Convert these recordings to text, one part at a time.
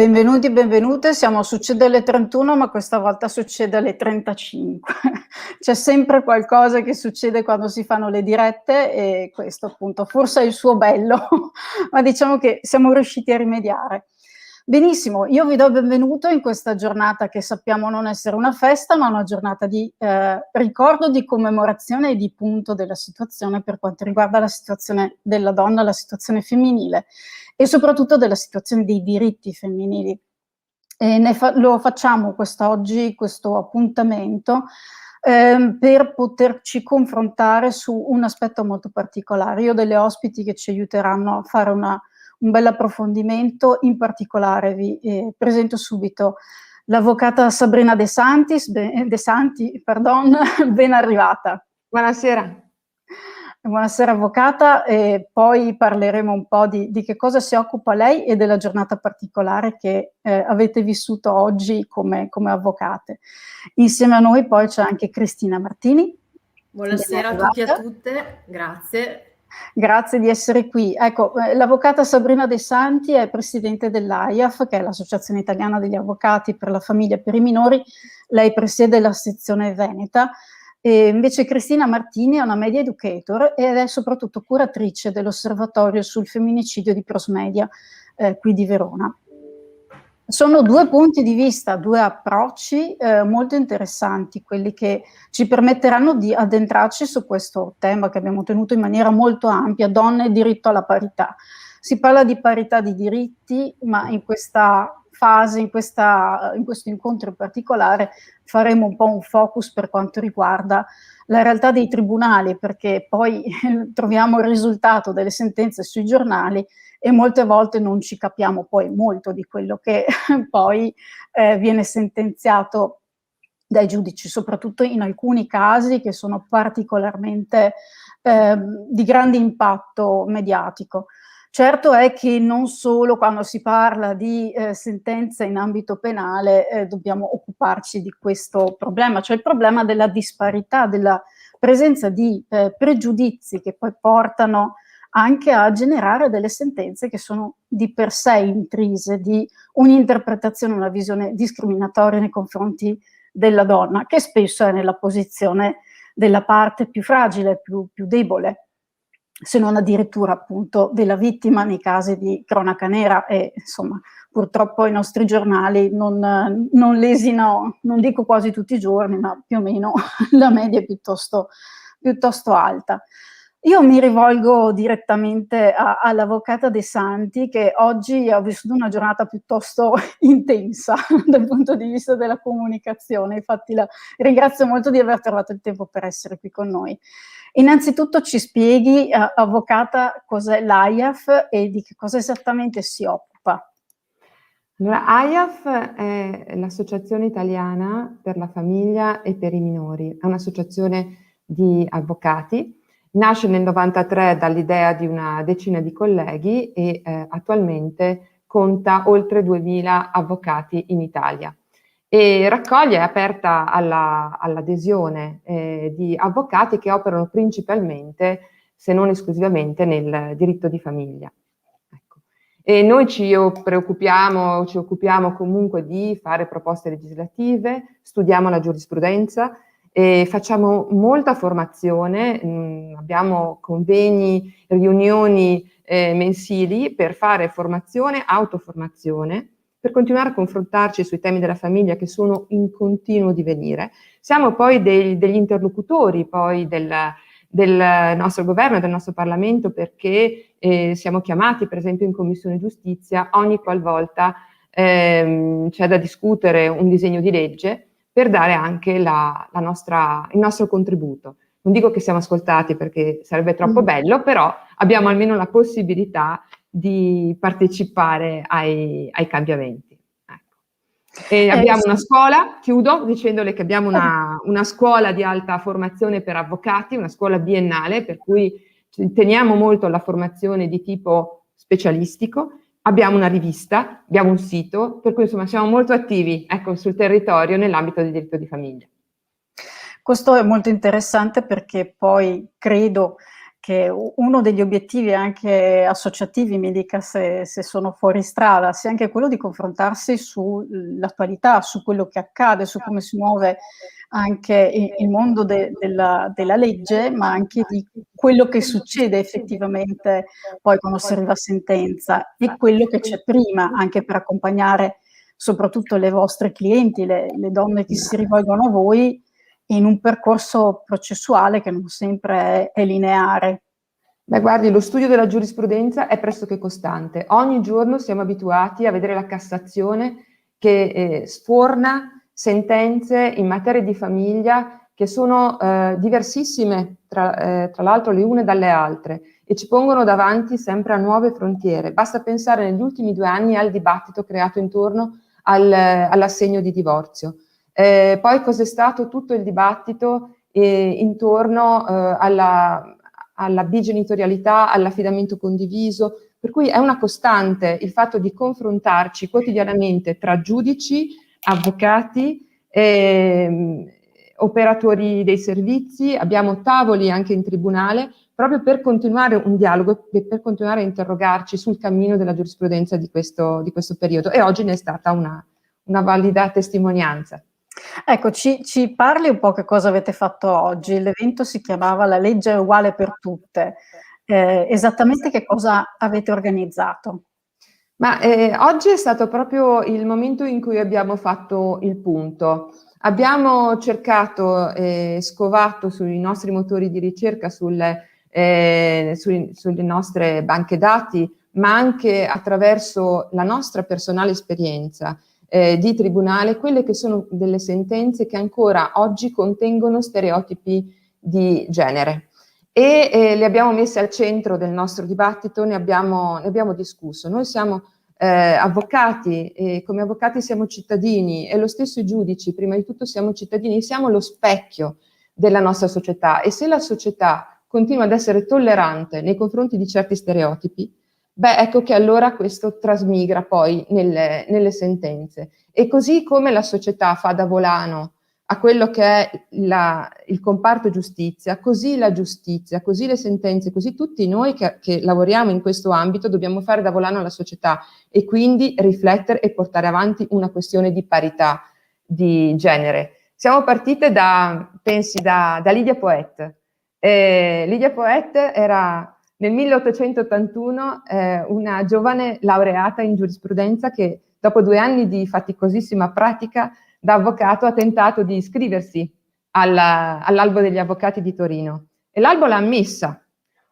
Benvenuti, benvenute, siamo Succede alle 31, ma questa volta succede alle 35. C'è sempre qualcosa che succede quando si fanno le dirette e questo appunto forse è il suo bello, ma diciamo che siamo riusciti a rimediare. Benissimo, io vi do il benvenuto in questa giornata che sappiamo non essere una festa, ma una giornata di ricordo, di commemorazione e di punto della situazione per quanto riguarda la situazione della donna, la situazione femminile e soprattutto della situazione dei diritti femminili. E lo facciamo quest'oggi, questo appuntamento, per poterci confrontare su un aspetto molto particolare. Io ho delle ospiti che ci aiuteranno a fare un bel approfondimento, in particolare vi presento subito l'avvocata Sabrina De Santi, ben arrivata. Buonasera. Buonasera avvocata, e poi parleremo un po' di che cosa si occupa lei e della giornata particolare che avete vissuto oggi come avvocate. Insieme a noi poi c'è anche Cristina Martini. Buonasera a tutti e a tutte, grazie. Grazie di essere qui. Ecco, l'avvocata Sabrina De Santi è presidente dell'AIAF, che è l'Associazione Italiana degli Avvocati per la Famiglia e per i Minori. Lei presiede la sezione veneta. E invece Cristina Martini è una media educator ed è soprattutto curatrice dell'osservatorio sul femminicidio di Prosmedia qui di Verona. Sono due punti di vista, due approcci molto interessanti, quelli che ci permetteranno di addentrarci su questo tema che abbiamo tenuto in maniera molto ampia, donne e diritto alla parità. Si parla di parità di diritti, ma in questa fase, in questo incontro in particolare, faremo un po' un focus per quanto riguarda la realtà dei tribunali, perché poi troviamo il risultato delle sentenze sui giornali e molte volte non ci capiamo poi molto di quello che poi viene sentenziato dai giudici, soprattutto in alcuni casi che sono particolarmente di grande impatto mediatico. Certo è che non solo quando si parla di sentenza in ambito penale dobbiamo occuparci di questo problema, cioè il problema della disparità, della presenza di pregiudizi che poi portano anche a generare delle sentenze che sono di per sé intrise di un'interpretazione, una visione discriminatoria nei confronti della donna, che spesso è nella posizione della parte più fragile, più debole, se non addirittura appunto della vittima nei casi di cronaca nera e insomma purtroppo i nostri giornali non lesino, non dico quasi tutti i giorni, ma più o meno la media è piuttosto alta. Io mi rivolgo direttamente all'avvocata De Santi, che oggi ha vissuto una giornata piuttosto intensa dal punto di vista della comunicazione, infatti la ringrazio molto di aver trovato il tempo per essere qui con noi. Innanzitutto ci spieghi, avvocata, cos'è l'AIAF e di che cosa esattamente si occupa. Allora, AIAF è l'Associazione Italiana per la Famiglia e per i Minori, è un'associazione di avvocati, nasce nel 93 dall'idea di una decina di colleghi e attualmente conta oltre 2000 avvocati in Italia. E raccoglie, è aperta all'adesione di avvocati che operano principalmente, se non esclusivamente, nel diritto di famiglia. Ecco. E noi ci occupiamo comunque di fare proposte legislative, studiamo la giurisprudenza e facciamo molta formazione, abbiamo convegni, riunioni mensili per fare formazione, autoformazione, per continuare a confrontarci sui temi della famiglia che sono in continuo divenire. Siamo poi degli interlocutori poi del nostro governo e del nostro Parlamento, perché siamo chiamati per esempio in Commissione Giustizia ogni qualvolta c'è da discutere un disegno di legge per dare anche il nostro contributo. Non dico che siamo ascoltati perché sarebbe troppo bello, però abbiamo almeno la possibilità di partecipare ai cambiamenti. Ecco. E abbiamo una scuola, chiudo dicendole che abbiamo una scuola di alta formazione per avvocati, una scuola biennale, per cui teniamo molto alla formazione di tipo specialistico. Abbiamo una rivista, abbiamo un sito, per cui insomma siamo molto attivi, ecco, sul territorio nell'ambito del diritto di famiglia. Questo è molto interessante perché poi credo che uno degli obiettivi anche associativi, mi dica se sono fuori strada, sia anche quello di confrontarsi sull'attualità, su quello che accade, su come si muove anche il mondo della legge, ma anche di quello che succede effettivamente poi quando si arriva a sentenza e quello che c'è prima, anche per accompagnare soprattutto le vostre clienti, le donne che si rivolgono a voi in un percorso processuale che non sempre è lineare. Beh, guardi, lo studio della giurisprudenza è pressoché costante. Ogni giorno siamo abituati a vedere la Cassazione che sforna sentenze in materia di famiglia che sono diversissime tra l'altro le une dalle altre e ci pongono davanti sempre a nuove frontiere. Basta pensare negli ultimi 2 anni al dibattito creato intorno all'assegno di divorzio. Poi cos'è stato tutto il dibattito intorno alla bigenitorialità, all'affidamento condiviso, per cui è una costante il fatto di confrontarci quotidianamente tra giudici, avvocati, operatori dei servizi, abbiamo tavoli anche in tribunale, proprio per continuare un dialogo e per continuare a interrogarci sul cammino della giurisprudenza di questo periodo, e oggi ne è stata una valida testimonianza. Ecco, ci parli un po' che cosa avete fatto oggi. L'evento si chiamava La legge è uguale per tutte. Esattamente che cosa avete organizzato? Ma oggi è stato proprio il momento in cui abbiamo fatto il punto. Abbiamo cercato e scovato sui nostri motori di ricerca, sulle nostre banche dati, ma anche attraverso la nostra personale esperienza di tribunale, quelle che sono delle sentenze che ancora oggi contengono stereotipi di genere. E le abbiamo messe al centro del nostro dibattito, ne abbiamo discusso. Noi siamo avvocati e come avvocati siamo cittadini, e lo stesso i giudici, prima di tutto siamo cittadini, siamo lo specchio della nostra società, e se la società continua ad essere tollerante nei confronti di certi stereotipi, beh, ecco che allora questo trasmigra poi nelle sentenze. E così come la società fa da volano a quello che è il comparto giustizia, così la giustizia, così le sentenze, così tutti noi che lavoriamo in questo ambito dobbiamo fare da volano alla società e quindi riflettere e portare avanti una questione di parità di genere. Siamo partite da Lidia Poët. Lidia Poët era nel 1881 una giovane laureata in giurisprudenza che dopo 2 anni di faticosissima pratica da avvocato ha tentato di iscriversi all'albo degli avvocati di Torino, e l'albo l'ha ammessa,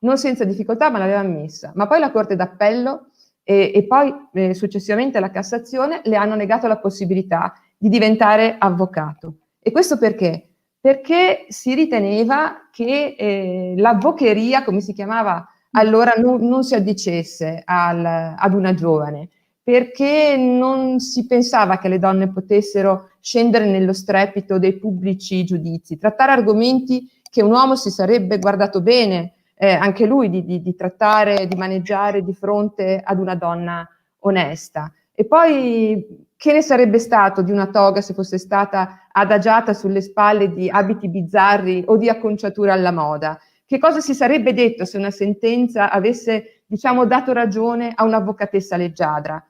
non senza difficoltà, ma l'aveva ammessa. Ma poi la Corte d'Appello e poi successivamente la Cassazione le hanno negato la possibilità di diventare avvocato. E questo perché? Perché si riteneva che l'avvocheria, come si chiamava allora, non si addicesse ad una giovane, perché non si pensava che le donne potessero scendere nello strepito dei pubblici giudizi, trattare argomenti che un uomo si sarebbe guardato bene, anche lui, di trattare, di maneggiare di fronte ad una donna onesta. E poi che ne sarebbe stato di una toga se fosse stata adagiata sulle spalle di abiti bizzarri o di acconciature alla moda? Che cosa si sarebbe detto se una sentenza avesse, diciamo, dato ragione a un'avvocatessa leggiadra?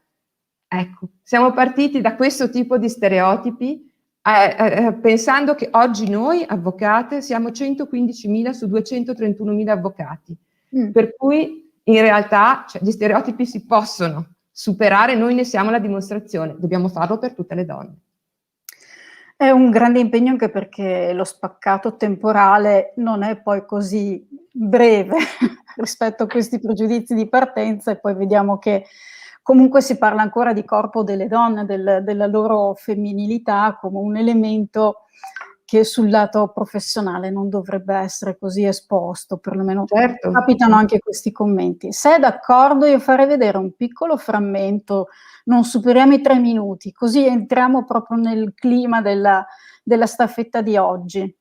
Ecco, siamo partiti da questo tipo di stereotipi, pensando che oggi noi, avvocate, siamo 115.000 su 231.000 avvocati. Per cui in realtà gli stereotipi si possono superare, noi ne siamo la dimostrazione, dobbiamo farlo per tutte le donne. È un grande impegno anche perché lo spaccato temporale non è poi così breve rispetto a questi pregiudizi di partenza, e poi vediamo che comunque si parla ancora di corpo delle donne, della loro femminilità come un elemento che sul lato professionale non dovrebbe essere così esposto, perlomeno Certo. capitano anche questi commenti. Se è d'accordo, io farei vedere un piccolo frammento, non superiamo i 3 minuti, così entriamo proprio nel clima della staffetta di oggi.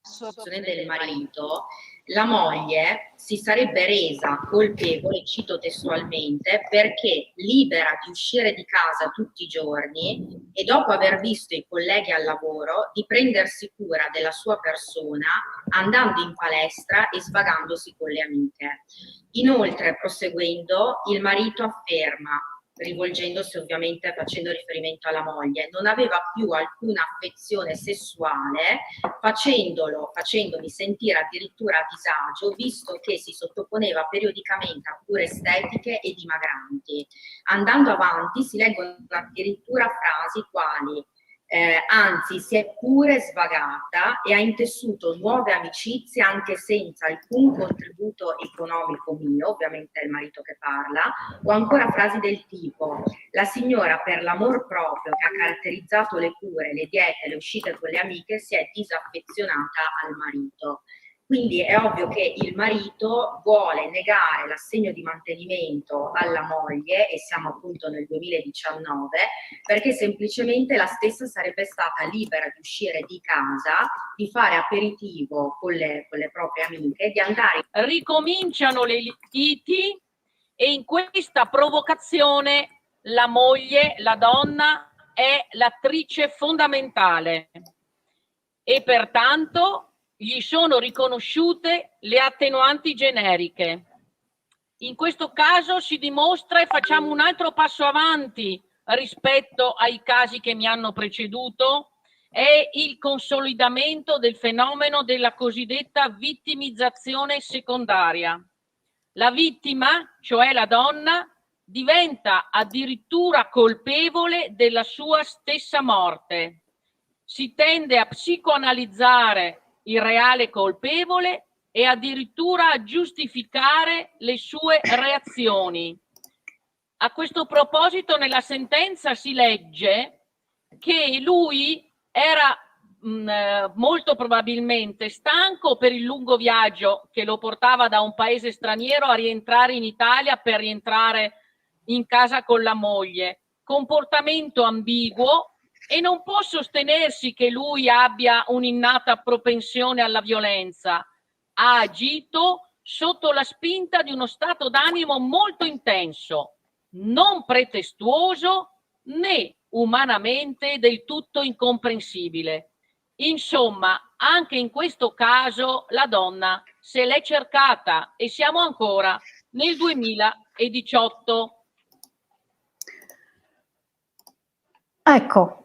L'assunzione del marito La moglie si sarebbe resa colpevole, cito testualmente, perché libera di uscire di casa tutti i giorni e dopo aver visto i colleghi al lavoro di prendersi cura della sua persona andando in palestra e svagandosi con le amiche. Inoltre, proseguendo, il marito afferma, rivolgendosi ovviamente facendo riferimento alla moglie, non aveva più alcuna affezione sessuale, facendomi sentire addirittura a disagio, visto che si sottoponeva periodicamente a cure estetiche e dimagranti. Andando avanti si leggono addirittura frasi quali anzi si è pure svagata e ha intessuto nuove amicizie anche senza alcun contributo economico mio, ovviamente è il marito che parla, o ancora frasi del tipo la signora per l'amor proprio che ha caratterizzato le cure, le diete, le uscite con le amiche si è disaffezionata al marito. Quindi è ovvio che il marito vuole negare l'assegno di mantenimento alla moglie, e siamo appunto nel 2019, perché semplicemente la stessa sarebbe stata libera di uscire di casa, di fare aperitivo con le proprie amiche, di andare. Ricominciano le liti e in questa provocazione la moglie, la donna, è l'attrice fondamentale e pertanto gli sono riconosciute le attenuanti generiche. In questo caso si dimostra, e facciamo un altro passo avanti rispetto ai casi che mi hanno preceduto, è il consolidamento del fenomeno della cosiddetta vittimizzazione secondaria. La vittima, cioè la donna, diventa addirittura colpevole della sua stessa morte. Si tende a psicoanalizzare il reale colpevole e addirittura a giustificare le sue reazioni. A questo proposito, nella sentenza si legge che lui era molto probabilmente stanco per il lungo viaggio che lo portava da un paese straniero a rientrare in Italia per rientrare in casa con la moglie. Comportamento ambiguo, e non può sostenersi che lui abbia un'innata propensione alla violenza. Ha agito sotto la spinta di uno stato d'animo molto intenso, non pretestuoso né umanamente del tutto incomprensibile. Insomma, anche in questo caso la donna se l'è cercata e siamo ancora nel 2018. Ecco,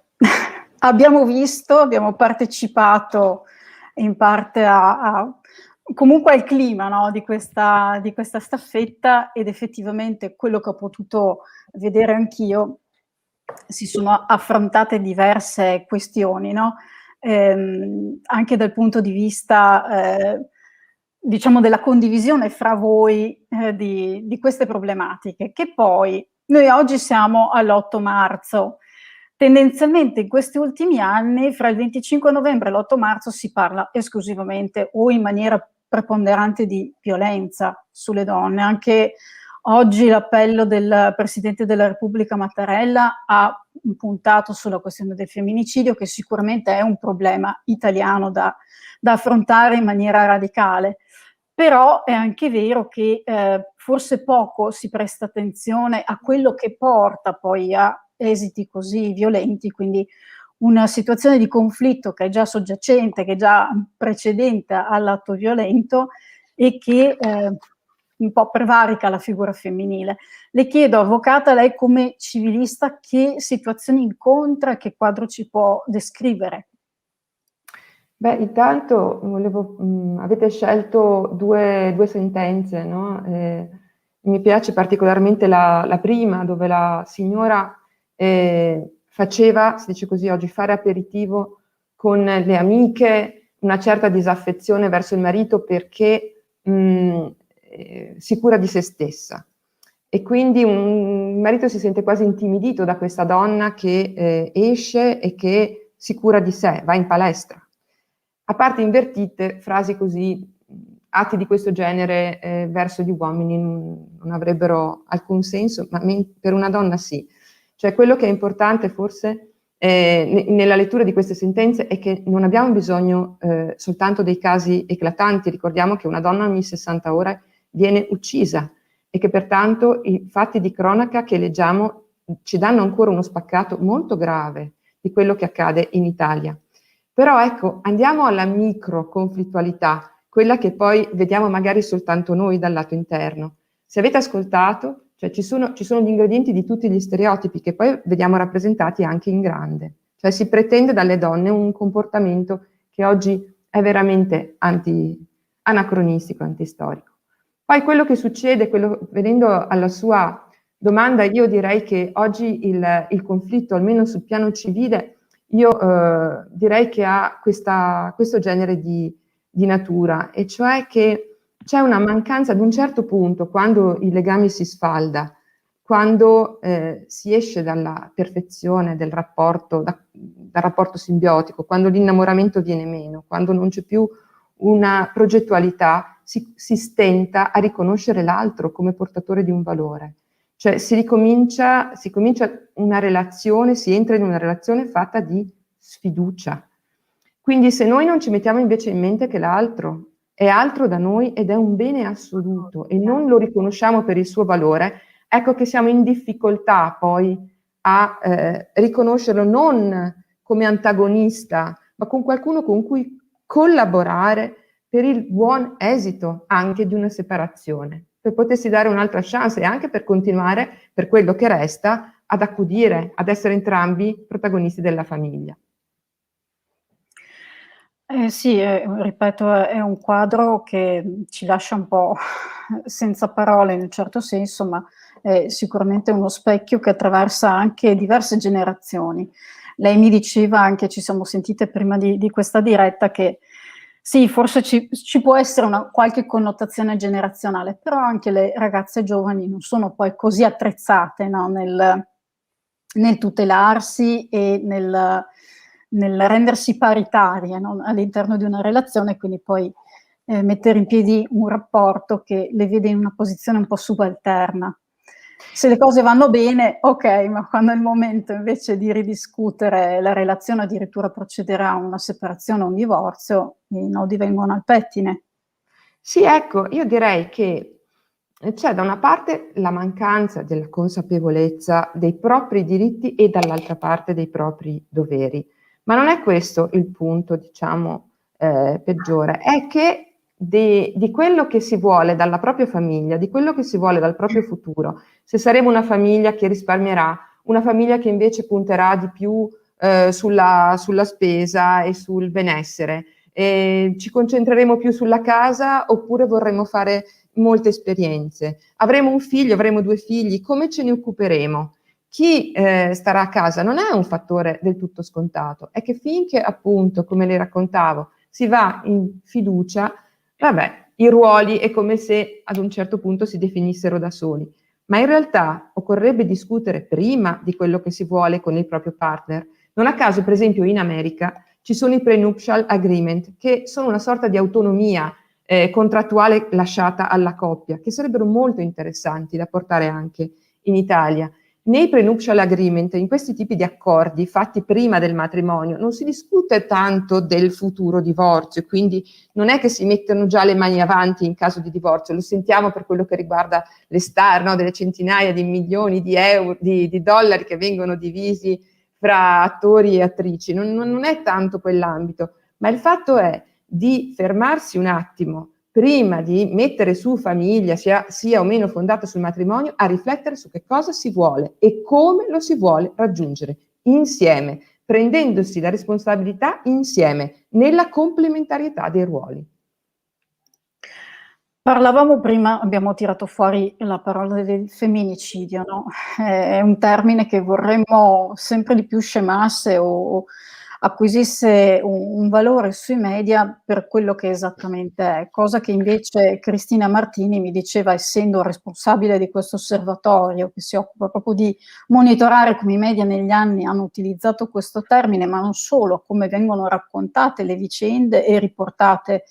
abbiamo partecipato in parte comunque al clima, no, di questa staffetta, ed effettivamente quello che ho potuto vedere anch'io, si sono affrontate diverse questioni, no? Anche dal punto di vista diciamo della condivisione fra voi di queste problematiche, che poi noi oggi siamo all'8 marzo. Tendenzialmente in questi ultimi anni, fra il 25 novembre e l'8 marzo, si parla esclusivamente o in maniera preponderante di violenza sulle donne. Anche oggi l'appello del Presidente della Repubblica Mattarella ha puntato sulla questione del femminicidio, che sicuramente è un problema italiano da affrontare in maniera radicale. Però è anche vero che forse poco si presta attenzione a quello che porta poi a esiti così violenti, quindi una situazione di conflitto che è già soggiacente, che è già precedente all'atto violento e che un po' prevarica la figura femminile. Le chiedo, avvocata, lei come civilista che situazioni incontra e che quadro ci può descrivere? Beh, intanto avete scelto due sentenze, no? Mi piace particolarmente la prima, dove la signora faceva, si dice così oggi, fare aperitivo con le amiche, una certa disaffezione verso il marito perché sicura di se stessa. E quindi il marito si sente quasi intimidito da questa donna che esce e che si cura di sé, va in palestra. A parte invertite, frasi così, atti di questo genere verso gli uomini non avrebbero alcun senso, ma per una donna sì. Cioè quello che è importante forse nella lettura di queste sentenze è che non abbiamo bisogno soltanto dei casi eclatanti. Ricordiamo che una donna ogni 60 ore viene uccisa e che pertanto i fatti di cronaca che leggiamo ci danno ancora uno spaccato molto grave di quello che accade in Italia. Però ecco, andiamo alla micro conflittualità, quella che poi vediamo magari soltanto noi dal lato interno. Se avete ascoltato, cioè ci sono gli ingredienti di tutti gli stereotipi che poi vediamo rappresentati anche in grande. Cioè si pretende dalle donne un comportamento che oggi è veramente anacronistico, antistorico. Poi quello che succede, venendo alla sua domanda, io direi che oggi il conflitto, almeno sul piano civile, io direi che ha questo genere di natura, e cioè che c'è una mancanza ad un certo punto, quando il legame si sfalda, quando si esce dalla perfezione del rapporto, dal rapporto simbiotico, quando l'innamoramento viene meno, quando non c'è più una progettualità, si stenta a riconoscere l'altro come portatore di un valore. Cioè si comincia una relazione, si entra in una relazione fatta di sfiducia. Quindi se noi non ci mettiamo invece in mente che l'altro è altro da noi ed è un bene assoluto e non lo riconosciamo per il suo valore, ecco che siamo in difficoltà poi a riconoscerlo non come antagonista, ma con qualcuno con cui collaborare per il buon esito anche di una separazione, per potersi dare un'altra chance e anche per continuare, per quello che resta, ad accudire, ad essere entrambi protagonisti della famiglia. Sì, ripeto, è un quadro che ci lascia un po' senza parole in un certo senso, ma è sicuramente uno specchio che attraversa anche diverse generazioni. Lei mi diceva anche, ci siamo sentite prima di questa diretta, che sì, forse ci può essere qualche connotazione generazionale, però anche le ragazze giovani non sono poi così attrezzate, no, nel tutelarsi e nel rendersi paritarie, no, all'interno di una relazione, quindi poi mettere in piedi un rapporto che le vede in una posizione un po' subalterna. Se le cose vanno bene, ok, ma quando è il momento invece di ridiscutere la relazione, addirittura procederà a una separazione o un divorzio, i nodi vengono al pettine. Sì, ecco, io direi che c'è da una parte la mancanza della consapevolezza dei propri diritti e dall'altra parte dei propri doveri. Ma non è questo il punto, diciamo, peggiore, è che di quello che si vuole dalla propria famiglia, di quello che si vuole dal proprio futuro, se saremo una famiglia che risparmierà, una famiglia che invece punterà di più sulla spesa e sul benessere, ci concentreremo più sulla casa oppure vorremmo fare molte esperienze, avremo un figlio, avremo 2 figli, come ce ne occuperemo? Chi starà a casa non è un fattore del tutto scontato, è che finché appunto, come le raccontavo, si va in fiducia, vabbè, i ruoli è come se ad un certo punto si definissero da soli, ma in realtà occorrerebbe discutere prima di quello che si vuole con il proprio partner. Non a caso, per esempio, in America ci sono i prenuptial agreement, che sono una sorta di autonomia contrattuale lasciata alla coppia, che sarebbero molto interessanti da portare anche in Italia. Nei prenuptial agreement, in questi tipi di accordi fatti prima del matrimonio, non si discute tanto del futuro divorzio, quindi non è che si mettono già le mani avanti in caso di divorzio, lo sentiamo per quello che riguarda le star, no? Delle centinaia di milioni di euro, di dollari che vengono divisi fra attori e attrici, non è tanto quell'ambito, ma il fatto è di fermarsi un attimo prima di mettere su famiglia, sia o meno fondata sul matrimonio, a riflettere su che cosa si vuole e come lo si vuole raggiungere insieme, prendendosi la responsabilità insieme, nella complementarietà dei ruoli. Parlavamo prima, abbiamo tirato fuori la parola del femminicidio, no? È un termine che vorremmo sempre di più scemasse o acquisisse un valore sui media per quello che esattamente è, cosa che invece Cristina Martini mi diceva, essendo responsabile di questo osservatorio che si occupa proprio di monitorare come i media negli anni hanno utilizzato questo termine, ma non solo, come vengono raccontate le vicende e riportate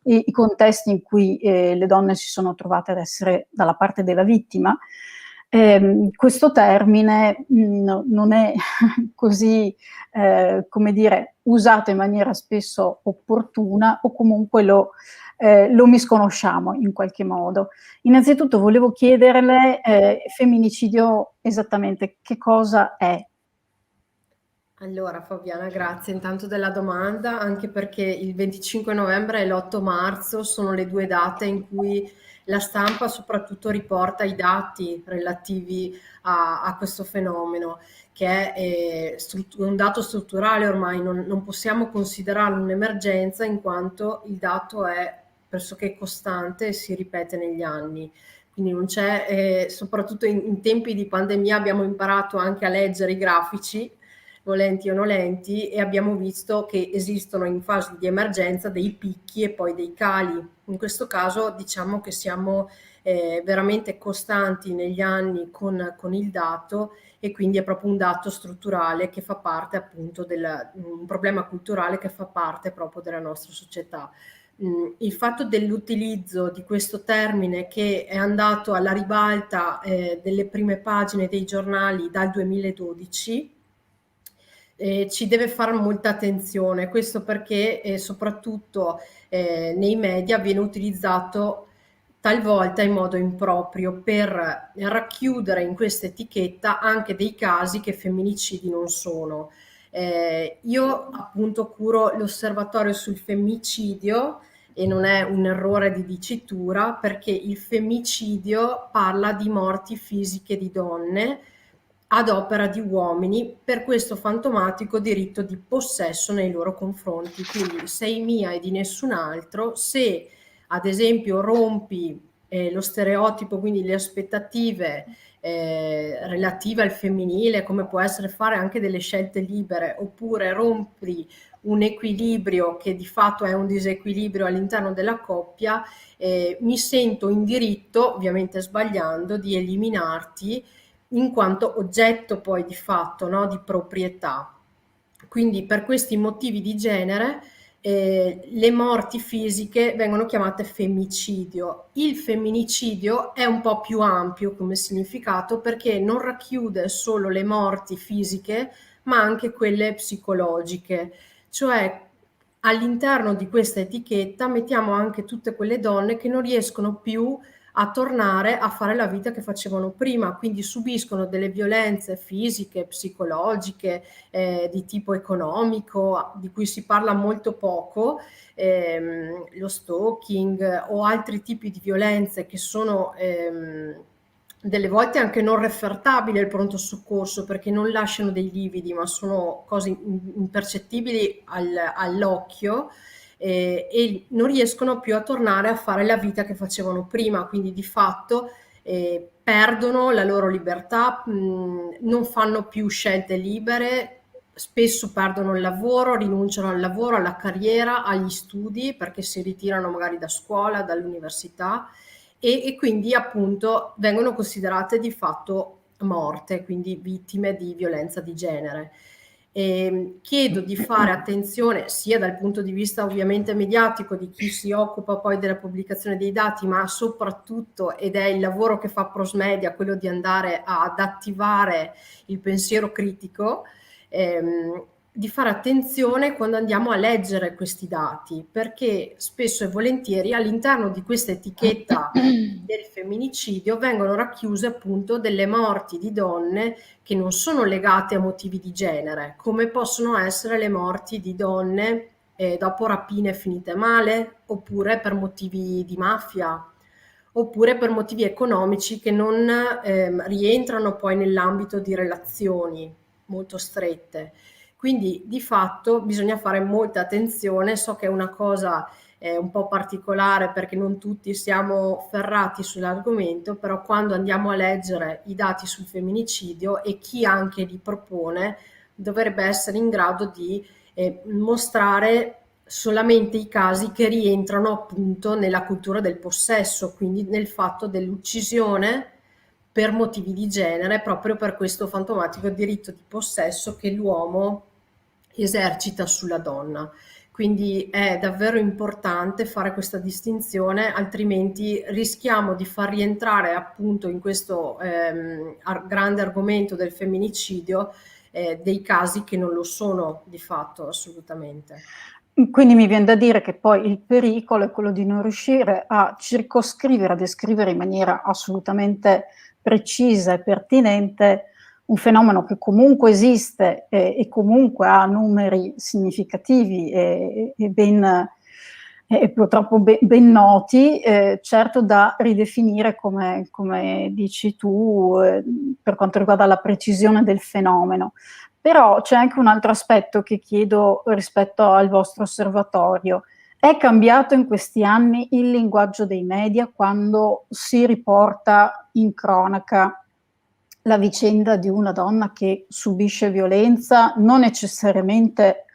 i contesti in cui le donne si sono trovate ad essere dalla parte della vittima. Questo termine non è così, come dire, usato in maniera spesso opportuna, o comunque lo misconosciamo in qualche modo. Innanzitutto volevo chiederle, femminicidio esattamente che cosa è? Allora Fabiana, grazie intanto della domanda, anche perché il 25 novembre e l'8 marzo sono le due date in cui la stampa soprattutto riporta i dati relativi a questo fenomeno, che è un dato strutturale ormai, non possiamo considerarlo un'emergenza in quanto il dato è pressoché costante e si ripete negli anni. Quindi non c'è, soprattutto in tempi di pandemia abbiamo imparato anche a leggere i grafici, volenti o nolenti, e abbiamo visto che esistono in fase di emergenza dei picchi e poi dei cali. In questo caso diciamo che siamo veramente costanti negli anni con il dato, e quindi è proprio un dato strutturale che fa parte appunto un problema culturale che fa parte proprio della nostra società. Il fatto dell'utilizzo di questo termine, che è andato alla ribalta delle prime pagine dei giornali dal 2012, ci deve fare molta attenzione, questo perché soprattutto nei media viene utilizzato talvolta in modo improprio per racchiudere in questa etichetta anche dei casi che femminicidi non sono. Io appunto curo l'osservatorio sul femminicidio, e non è un errore di dicitura, perché il femminicidio parla di morti fisiche di donne ad opera di uomini per questo fantomatico diritto di possesso nei loro confronti. Quindi sei mia e di nessun altro. Se ad esempio rompi lo stereotipo, quindi le aspettative relative al femminile, come può essere fare anche delle scelte libere, oppure rompi un equilibrio che di fatto è un disequilibrio all'interno della coppia, mi sento in diritto, ovviamente sbagliando, di eliminarti in quanto oggetto poi di fatto, no, di proprietà. Quindi per questi motivi di genere le morti fisiche vengono chiamate femminicidio. Il femminicidio è un po' più ampio come significato, perché non racchiude solo le morti fisiche ma anche quelle psicologiche, cioè all'interno di questa etichetta mettiamo anche tutte quelle donne che non riescono più a tornare a fare la vita che facevano prima, quindi subiscono delle violenze fisiche, psicologiche, di tipo economico, di cui si parla molto poco, lo stalking o altri tipi di violenze che sono delle volte anche non refertabili al pronto soccorso, perché non lasciano dei lividi, ma sono cose impercettibili all'occhio, e non riescono più a tornare a fare la vita che facevano prima, quindi di fatto perdono la loro libertà, non fanno più scelte libere, spesso perdono il lavoro, rinunciano al lavoro, alla carriera, agli studi, perché si ritirano magari da scuola, dall'università, e quindi appunto vengono considerate di fatto morte, quindi vittime di violenza di genere. Chiedo di fare attenzione sia dal punto di vista ovviamente mediatico di chi si occupa poi della pubblicazione dei dati, ma soprattutto, ed è il lavoro che fa Prosmedia, quello di andare ad attivare il pensiero critico, di fare attenzione quando andiamo a leggere questi dati, perché spesso e volentieri all'interno di questa etichetta del femminicidio vengono racchiuse appunto delle morti di donne che non sono legate a motivi di genere, come possono essere le morti di donne dopo rapine finite male, oppure per motivi di mafia, oppure per motivi economici che non rientrano poi nell'ambito di relazioni molto strette. Quindi di fatto bisogna fare molta attenzione. So che è una cosa un po' particolare perché non tutti siamo ferrati sull'argomento, però quando andiamo a leggere i dati sul femminicidio, e chi anche li propone dovrebbe essere in grado di mostrare solamente i casi che rientrano appunto nella cultura del possesso, quindi nel fatto dell'uccisione per motivi di genere, proprio per questo fantomatico diritto di possesso che l'uomo esercita sulla donna. Quindi è davvero importante fare questa distinzione, altrimenti rischiamo di far rientrare appunto in questo grande argomento del femminicidio dei casi che non lo sono di fatto assolutamente. Quindi mi viene da dire che poi il pericolo è quello di non riuscire a circoscrivere, a descrivere in maniera assolutamente precisa e pertinente un fenomeno che comunque esiste e comunque ha numeri significativi e purtroppo ben noti, certo da ridefinire come dici tu, per quanto riguarda la precisione del fenomeno. Però c'è anche un altro aspetto che chiedo rispetto al vostro osservatorio. È cambiato in questi anni il linguaggio dei media quando si riporta in cronaca la vicenda di una donna che subisce violenza, non necessariamente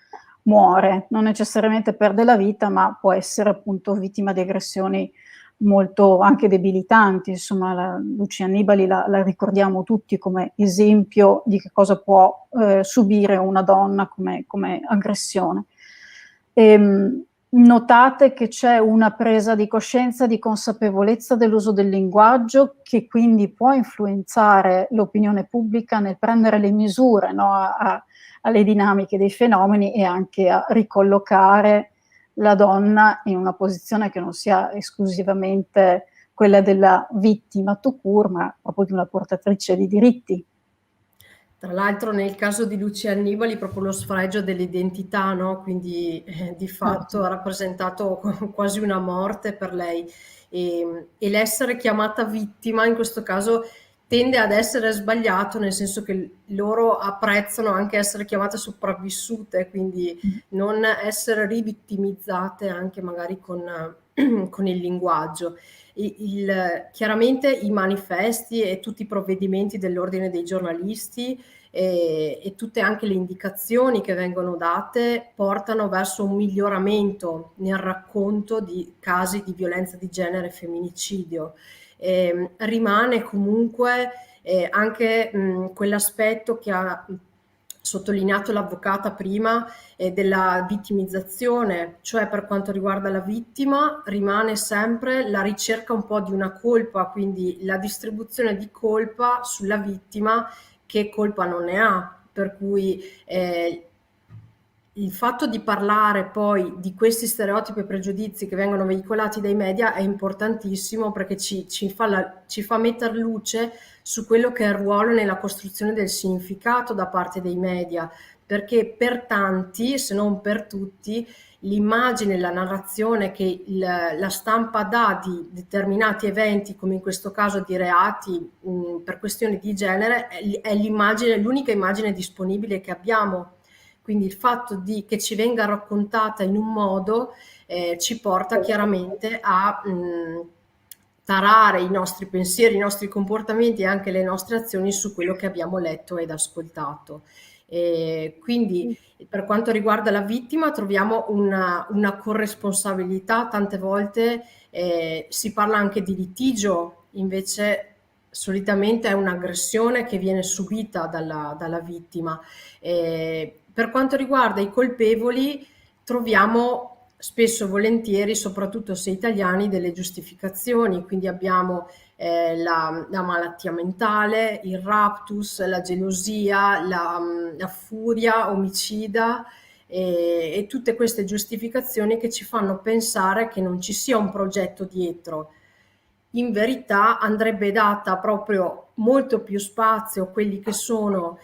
muore, non necessariamente perde la vita, ma può essere appunto vittima di aggressioni molto anche debilitanti. Insomma, Lucia Annibali la ricordiamo tutti come esempio di che cosa può subire una donna come aggressione. Notate che c'è una presa di coscienza, di consapevolezza dell'uso del linguaggio che quindi può influenzare l'opinione pubblica nel prendere le misure, no, alle dinamiche dei fenomeni e anche a ricollocare la donna in una posizione che non sia esclusivamente quella della vittima tout court, ma proprio di una portatrice di diritti. Tra l'altro nel caso di Lucia Annibali proprio lo sfregio dell'identità, no? Quindi di fatto ha rappresentato quasi una morte per lei e l'essere chiamata vittima in questo caso tende ad essere sbagliato, nel senso che loro apprezzano anche essere chiamate sopravvissute, quindi non essere rivittimizzate anche magari con il linguaggio. Chiaramente i manifesti e tutti i provvedimenti dell'ordine dei giornalisti e tutte anche le indicazioni che vengono date portano verso un miglioramento nel racconto di casi di violenza di genere e femminicidio. Rimane comunque anche quell'aspetto che ha sottolineato l'avvocata prima della vittimizzazione, cioè per quanto riguarda la vittima rimane sempre la ricerca un po' di una colpa, quindi la distribuzione di colpa sulla vittima che colpa non ne ha, per cui il fatto di parlare poi di questi stereotipi e pregiudizi che vengono veicolati dai media è importantissimo perché ci fa mettere luce su quello che è il ruolo nella costruzione del significato da parte dei media, perché per tanti, se non per tutti, l'immagine, la narrazione che la stampa dà di determinati eventi, come in questo caso di reati per questioni di genere, è l'unica immagine disponibile che abbiamo. Quindi il fatto che ci venga raccontata in un modo ci porta chiaramente a tarare i nostri pensieri, i nostri comportamenti e anche le nostre azioni su quello che abbiamo letto ed ascoltato. Quindi per quanto riguarda la vittima troviamo una corresponsabilità, tante volte si parla anche di litigio, invece solitamente è un'aggressione che viene subita dalla vittima. Per quanto riguarda i colpevoli troviamo spesso e volentieri, soprattutto se italiani, delle giustificazioni, quindi abbiamo la malattia mentale, il raptus, la gelosia, la furia omicida e tutte queste giustificazioni che ci fanno pensare che non ci sia un progetto dietro. In verità andrebbe data proprio molto più spazio a quelli che sono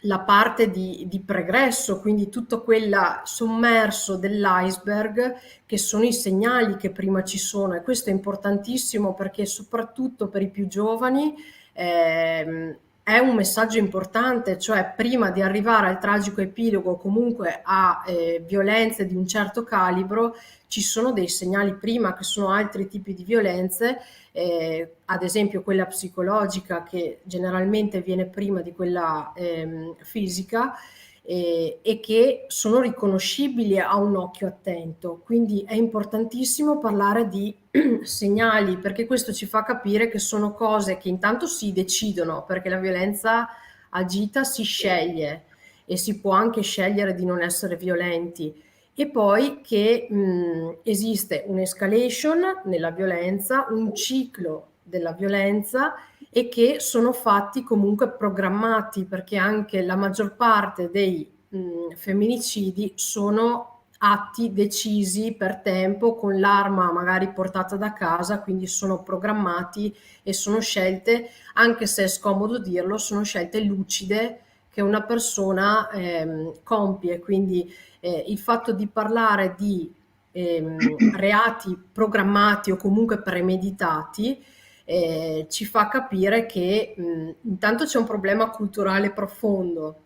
la parte di pregresso, quindi tutto quella sommerso dell'iceberg che sono i segnali che prima ci sono, e questo è importantissimo perché soprattutto per i più giovani è un messaggio importante, cioè prima di arrivare al tragico epilogo, comunque a violenze di un certo calibro, ci sono dei segnali prima che sono altri tipi di violenze, ad esempio quella psicologica che generalmente viene prima di quella fisica e che sono riconoscibili a un occhio attento. Quindi è importantissimo parlare di segnali, perché questo ci fa capire che sono cose che intanto si decidono, perché la violenza agita si sceglie, e si può anche scegliere di non essere violenti. E poi che esiste un'escalation nella violenza, un ciclo della violenza, e che sono fatti comunque programmati, perché anche la maggior parte dei femminicidi sono atti decisi per tempo, con l'arma magari portata da casa, quindi sono programmati e sono scelte, anche se è scomodo dirlo, sono scelte lucide che una persona compie. Quindi il fatto di parlare di reati programmati o comunque premeditati ci fa capire che intanto c'è un problema culturale profondo,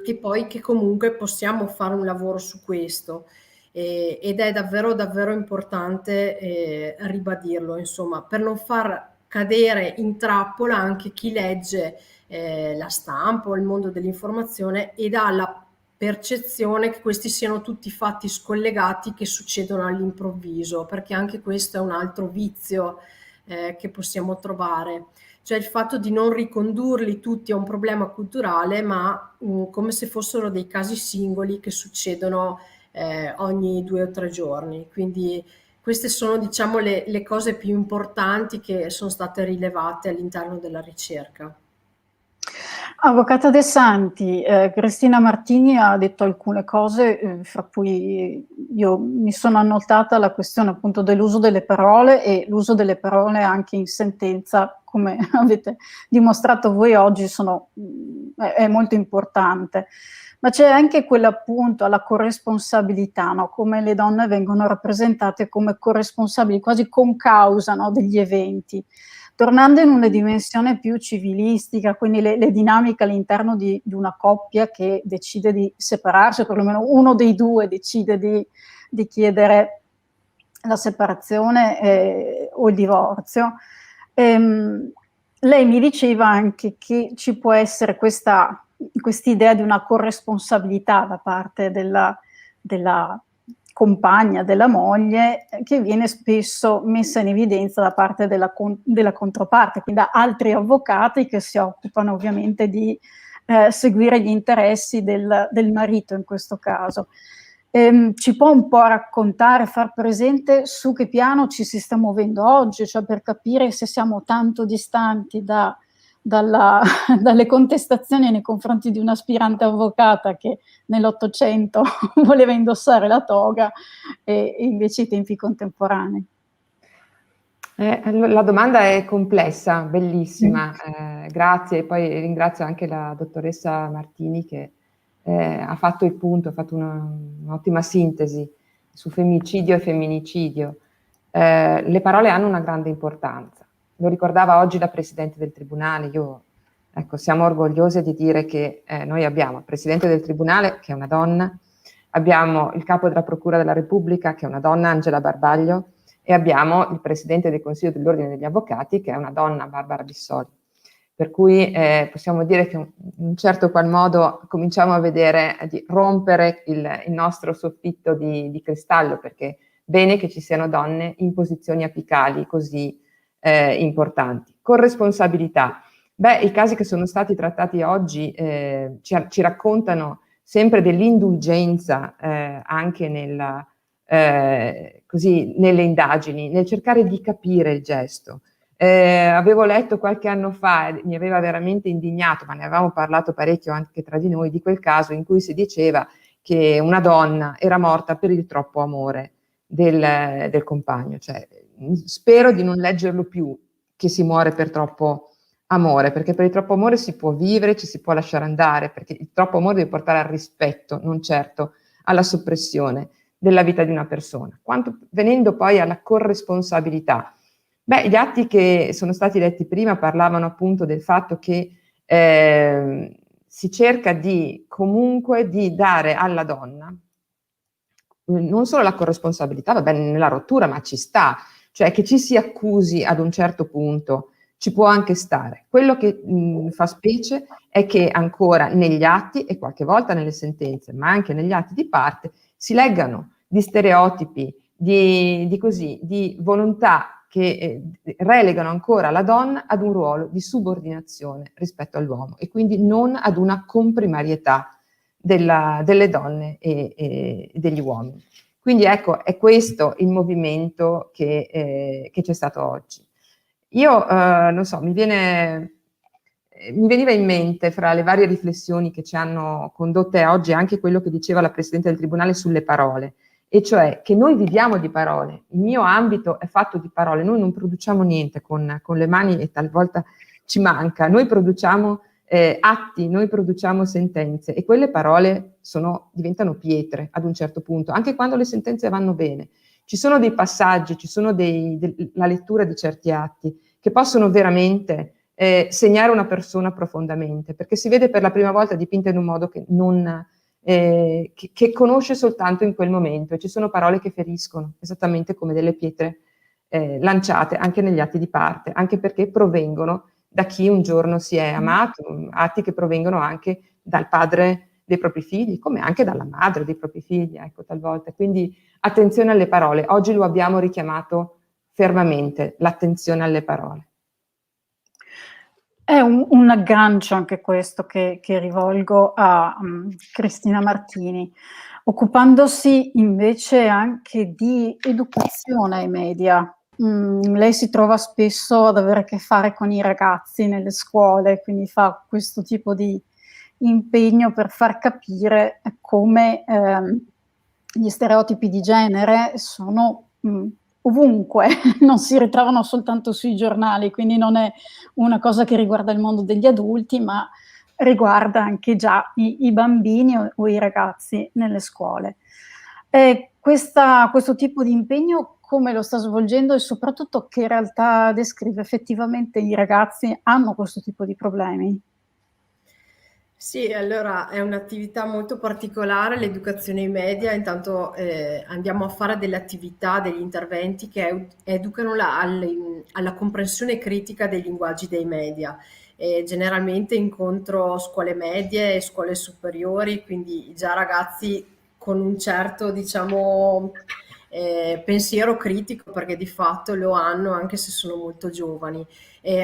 e poi che comunque possiamo fare un lavoro su questo, ed è davvero davvero importante ribadirlo, insomma, per non far cadere in trappola anche chi legge la stampa o il mondo dell'informazione ed ha la percezione che questi siano tutti fatti scollegati che succedono all'improvviso, perché anche questo è un altro vizio che possiamo trovare, cioè il fatto di non ricondurli tutti a un problema culturale, ma come se fossero dei casi singoli che succedono ogni 2 o 3 giorni. Quindi queste sono, diciamo, le cose più importanti che sono state rilevate all'interno della ricerca. Avvocata De Santi, Cristina Martini ha detto alcune cose, fra cui io mi sono annotata la questione appunto dell'uso delle parole, e l'uso delle parole anche in sentenza, come avete dimostrato voi oggi, è molto importante. Ma c'è anche quell'appunto alla corresponsabilità, no? Come le donne vengono rappresentate come corresponsabili, quasi concausa, no? Degli eventi. Tornando in una dimensione più civilistica, quindi le dinamiche all'interno di una coppia che decide di separarsi, o perlomeno uno dei due decide di chiedere la separazione o il divorzio, lei mi diceva anche che ci può essere quest'idea di una corresponsabilità da parte della compagna, della moglie, che viene spesso messa in evidenza da parte della controparte, quindi da altri avvocati che si occupano ovviamente di seguire gli interessi del marito in questo caso. Ci può un po' raccontare, far presente su che piano ci si sta muovendo oggi, cioè per capire se siamo tanto distanti dalle contestazioni nei confronti di un'aspirante avvocata che nell'Ottocento voleva indossare la toga e invece i tempi contemporanei. La domanda è complessa, bellissima, grazie, e poi ringrazio anche la dottoressa Martini che ha fatto il punto, ha fatto un'ottima sintesi su femminicidio e femminicidio. Le parole hanno una grande importanza. Lo ricordava oggi la Presidente del Tribunale. Ecco, siamo orgogliose di dire che noi abbiamo il Presidente del Tribunale, che è una donna, abbiamo il Capo della Procura della Repubblica, che è una donna, Angela Barbaglio, e abbiamo il Presidente del Consiglio dell'Ordine degli Avvocati, che è una donna, Barbara Bissoli. Per cui possiamo dire che in un certo qual modo cominciamo a vedere di rompere il nostro soffitto di cristallo, perché bene che ci siano donne in posizioni apicali così importanti. Corresponsabilità. Beh, i casi che sono stati trattati oggi ci raccontano sempre dell'indulgenza anche nelle indagini, nel cercare di capire il gesto. Avevo letto qualche anno fa, mi aveva veramente indignato, ma ne avevamo parlato parecchio anche tra di noi, di quel caso in cui si diceva che una donna era morta per il troppo amore del compagno. Cioè, spero di non leggerlo più, che si muore per troppo amore, perché per il troppo amore si può vivere, ci si può lasciare andare, perché il troppo amore deve portare al rispetto, non certo alla soppressione della vita di una persona. Venendo poi alla corresponsabilità. Beh, gli atti che sono stati letti prima parlavano appunto del fatto che si cerca comunque di dare alla donna non solo la corresponsabilità, va bene nella rottura, ma ci sta, cioè che ci si accusi ad un certo punto, ci può anche stare. Quello che fa specie è che ancora negli atti e qualche volta nelle sentenze, ma anche negli atti di parte, si leggano di stereotipi, di volontà che relegano ancora la donna ad un ruolo di subordinazione rispetto all'uomo e quindi non ad una comprimarietà delle donne e degli uomini. Quindi ecco, è questo il movimento che c'è stato oggi. Io, non so, mi veniva in mente, fra le varie riflessioni che ci hanno condotte oggi, anche quello che diceva la Presidente del Tribunale sulle parole, e cioè che noi viviamo di parole, il mio ambito è fatto di parole, noi non produciamo niente con le mani e talvolta ci manca, noi produciamo atti, noi produciamo sentenze e quelle parole diventano pietre ad un certo punto, anche quando le sentenze vanno bene. Ci sono dei passaggi, ci sono la lettura di certi atti che possono veramente segnare una persona profondamente, perché si vede per la prima volta dipinta in un modo che conosce soltanto in quel momento, e ci sono parole che feriscono, esattamente come delle pietre lanciate anche negli atti di parte, anche perché provengono da chi un giorno si è amato, atti che provengono anche dal padre dei propri figli, come anche dalla madre dei propri figli, ecco, talvolta. Quindi attenzione alle parole. Oggi lo abbiamo richiamato fermamente, l'attenzione alle parole. È un aggancio anche questo che rivolgo a Cristina Martini, occupandosi invece anche di educazione ai media. Lei si trova spesso ad avere a che fare con i ragazzi nelle scuole, quindi fa questo tipo di impegno per far capire come gli stereotipi di genere sono ovunque, non si ritrovano soltanto sui giornali, quindi non è una cosa che riguarda il mondo degli adulti, ma riguarda anche già i bambini o i ragazzi nelle scuole. Questo tipo di impegno come lo sta svolgendo e soprattutto che realtà descrive? Effettivamente i ragazzi hanno questo tipo di problemi? Sì, allora è un'attività molto particolare l'educazione ai media, intanto andiamo a fare delle attività, degli interventi che educano alla comprensione critica dei linguaggi dei media. Generalmente incontro scuole medie e scuole superiori, quindi già ragazzi con un certo, diciamo, pensiero critico, perché di fatto lo hanno anche se sono molto giovani.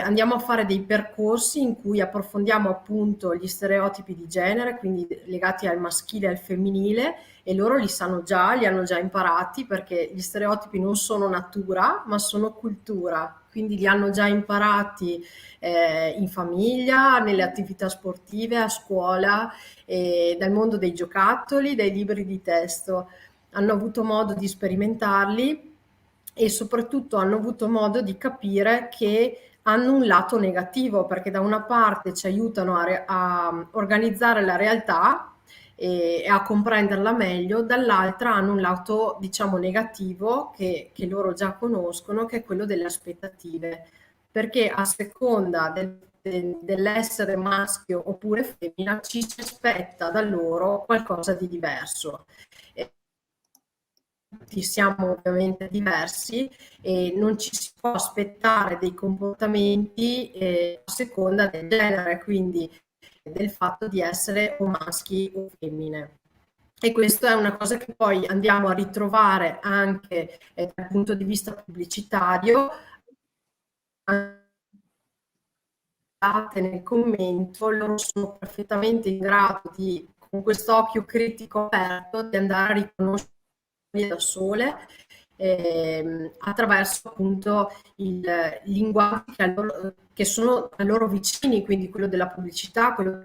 Andiamo a fare dei percorsi in cui approfondiamo appunto gli stereotipi di genere, quindi legati al maschile e al femminile, e loro li sanno già, li hanno già imparati, perché gli stereotipi non sono natura, ma sono cultura, quindi li hanno già imparati in famiglia, nelle attività sportive, a scuola, dal mondo dei giocattoli, dai libri di testo. Hanno avuto modo di sperimentarli e soprattutto hanno avuto modo di capire che hanno un lato negativo, perché da una parte ci aiutano a organizzare la realtà e a comprenderla meglio, dall'altra hanno un lato, diciamo, negativo che loro già conoscono, che è quello delle aspettative, perché a seconda dell'essere maschio oppure femmina ci si aspetta da loro qualcosa di diverso. Tutti siamo ovviamente diversi e non ci si può aspettare dei comportamenti a seconda del genere, quindi del fatto di essere o maschi o femmine. E questa è una cosa che poi andiamo a ritrovare anche dal punto di vista pubblicitario, nel commento. Loro sono perfettamente in grado di, con quest'occhio critico aperto, di andare a riconoscere da sole attraverso appunto i linguaggi che sono a loro vicini, quindi quello della pubblicità, quello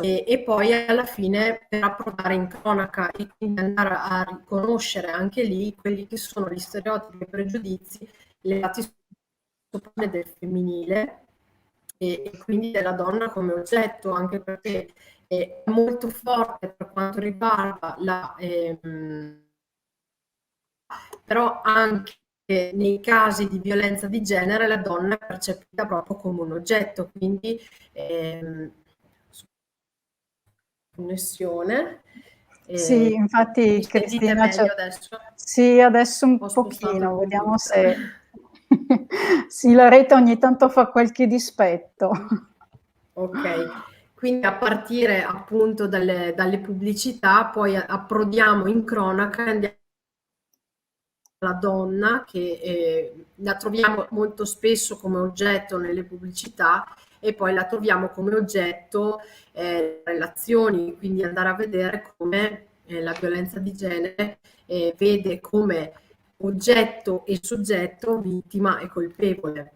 e poi alla fine per approdare in cronaca e quindi andare a riconoscere anche lì quelli che sono gli stereotipi e pregiudizi legati soprattutto del femminile e quindi della donna come oggetto, anche perché è molto forte per quanto riguarda però anche nei casi di violenza di genere la donna è percepita proprio come un oggetto, quindi connessione. Sì, infatti Cristina adesso? Sì, adesso un pochino, vediamo se sì, la rete ogni tanto fa qualche dispetto. Ok, quindi a partire appunto dalle pubblicità poi approdiamo in cronaca e andiamo alla donna che la troviamo molto spesso come oggetto nelle pubblicità e poi la troviamo come oggetto relazioni, quindi andare a vedere come la violenza di genere vede come oggetto e soggetto, vittima e colpevole.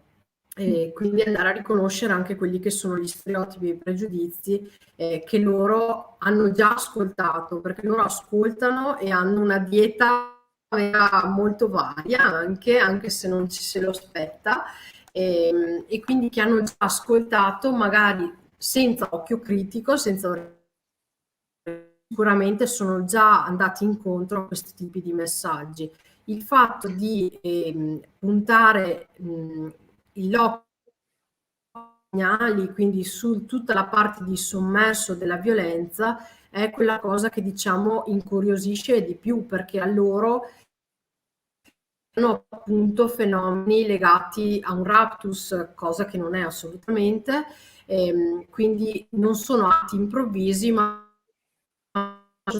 E quindi andare a riconoscere anche quelli che sono gli stereotipi e i pregiudizi che loro hanno già ascoltato, perché loro ascoltano e hanno una dieta molto varia, anche se non ci se lo aspetta, e quindi che hanno già ascoltato magari senza occhio critico, sicuramente sono già andati incontro a questi tipi di messaggi. Il fatto di puntare gli occhi, quindi su tutta la parte di sommerso della violenza, è quella cosa che diciamo incuriosisce di più, perché a loro sono appunto fenomeni legati a un raptus, cosa che non è assolutamente, quindi non sono atti improvvisi, ma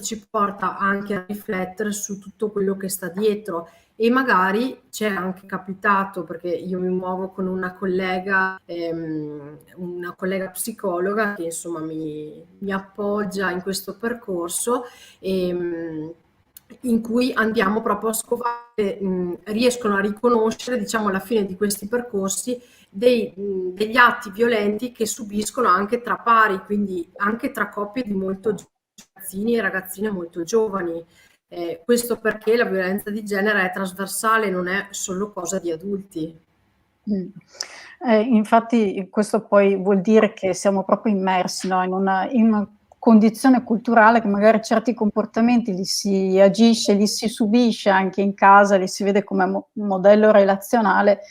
ci porta anche a riflettere su tutto quello che sta dietro. E magari c'è anche capitato, perché io mi muovo con una collega psicologa che insomma mi appoggia in questo percorso, in cui andiamo proprio a scovare, riescono a riconoscere, diciamo, alla fine di questi percorsi degli atti violenti che subiscono anche tra pari, quindi anche tra coppie di molto ragazzini e ragazzine molto giovani. Questo perché la violenza di genere è trasversale, non è solo cosa di adulti. Infatti questo poi vuol dire che siamo proprio immersi, no, in una condizione culturale che magari certi comportamenti li si agisce, li si subisce anche in casa, li si vede come un modello relazionale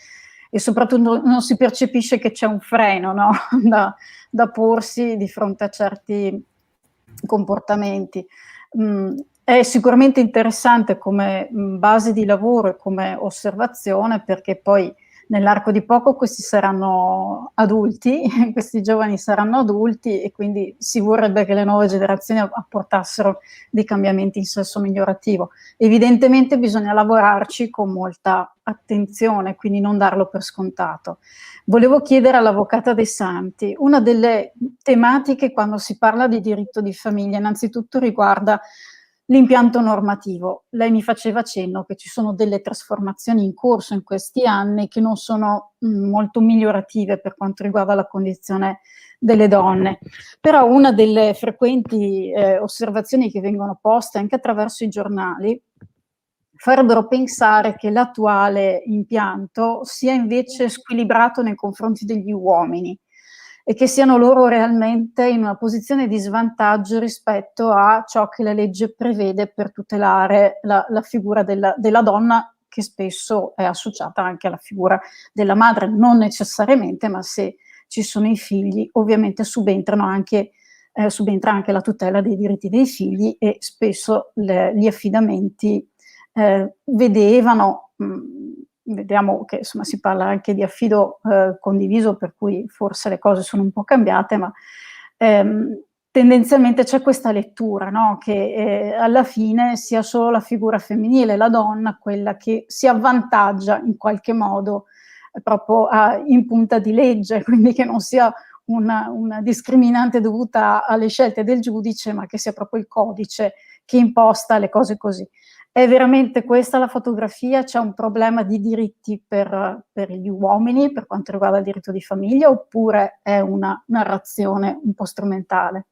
e soprattutto non si percepisce che c'è un freno, no, da porsi di fronte a certi comportamenti. È sicuramente interessante come base di lavoro e come osservazione, perché poi nell'arco di poco questi saranno adulti, questi giovani saranno adulti e quindi si vorrebbe che le nuove generazioni apportassero dei cambiamenti in senso migliorativo. Evidentemente bisogna lavorarci con molta attenzione, quindi non darlo per scontato. Volevo chiedere all'avvocata De Santi, una delle tematiche quando si parla di diritto di famiglia innanzitutto riguarda l'impianto normativo. Lei mi faceva cenno che ci sono delle trasformazioni in corso in questi anni che non sono molto migliorative per quanto riguarda la condizione delle donne. Però una delle frequenti osservazioni che vengono poste anche attraverso i giornali farebbero pensare che l'attuale impianto sia invece squilibrato nei confronti degli uomini e che siano loro realmente in una posizione di svantaggio rispetto a ciò che la legge prevede per tutelare la figura della donna, che spesso è associata anche alla figura della madre, non necessariamente, ma se ci sono i figli, ovviamente subentra anche la tutela dei diritti dei figli e spesso gli affidamenti vediamo che insomma si parla anche di affido condiviso, per cui forse le cose sono un po' cambiate, ma tendenzialmente c'è questa lettura, no? Che alla fine sia solo la figura femminile, la donna, quella che si avvantaggia in qualche modo proprio in punta di legge, quindi che non sia una discriminante dovuta alle scelte del giudice, ma che sia proprio il codice che imposta le cose così. È veramente questa la fotografia? C'è un problema di diritti per gli uomini per quanto riguarda il diritto di famiglia, oppure è una narrazione un po' strumentale?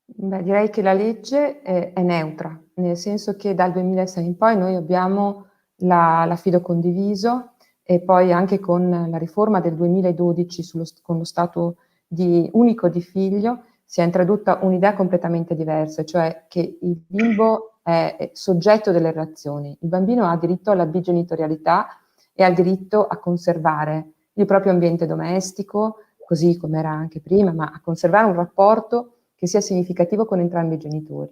Beh, direi che la legge è neutra, nel senso che dal 2006 in poi noi abbiamo l'affido condiviso e poi anche con la riforma del 2012 con lo stato unico di figlio si è introdotta un'idea completamente diversa, cioè che il bimbo è soggetto delle relazioni. Il bambino ha diritto alla bigenitorialità e al diritto a conservare il proprio ambiente domestico, così come era anche prima, ma a conservare un rapporto che sia significativo con entrambi i genitori.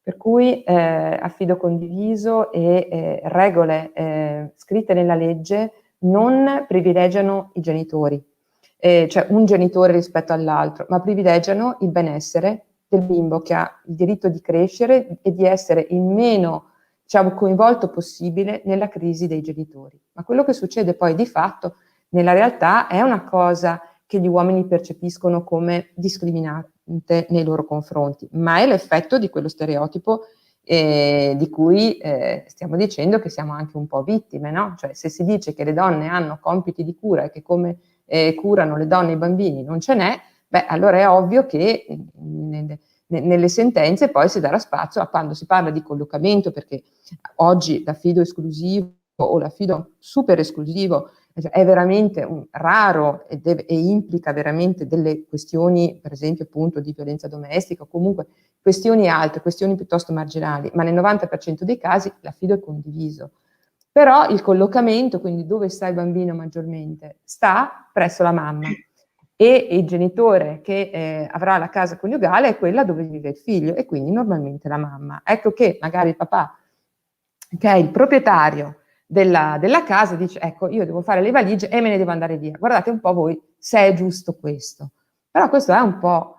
Per cui affido condiviso e regole scritte nella legge non privilegiano i genitori, cioè un genitore rispetto all'altro, ma privilegiano il benessere del bimbo che ha il diritto di crescere e di essere il meno, diciamo, coinvolto possibile nella crisi dei genitori. Ma quello che succede poi di fatto nella realtà è una cosa che gli uomini percepiscono come discriminante nei loro confronti, ma è l'effetto di quello stereotipo di cui stiamo dicendo che siamo anche un po' vittime, no? Cioè, se si dice che le donne hanno compiti di cura e che come curano le donne e i bambini non ce n'è, beh, allora è ovvio che nelle sentenze poi si darà spazio a quando si parla di collocamento, perché oggi l'affido esclusivo o l'affido super esclusivo è veramente raro e implica veramente delle questioni, per esempio appunto di violenza domestica o comunque questioni altre, questioni piuttosto marginali, ma nel 90% dei casi l'affido è condiviso. Però il collocamento, quindi dove sta il bambino maggiormente, sta presso la mamma e il genitore che avrà la casa coniugale è quella dove vive il figlio e quindi normalmente la mamma. Ecco che magari il papà, che è il proprietario della casa, dice ecco io devo fare le valigie e me ne devo andare via. Guardate un po' voi se è giusto questo. Però questo è un po'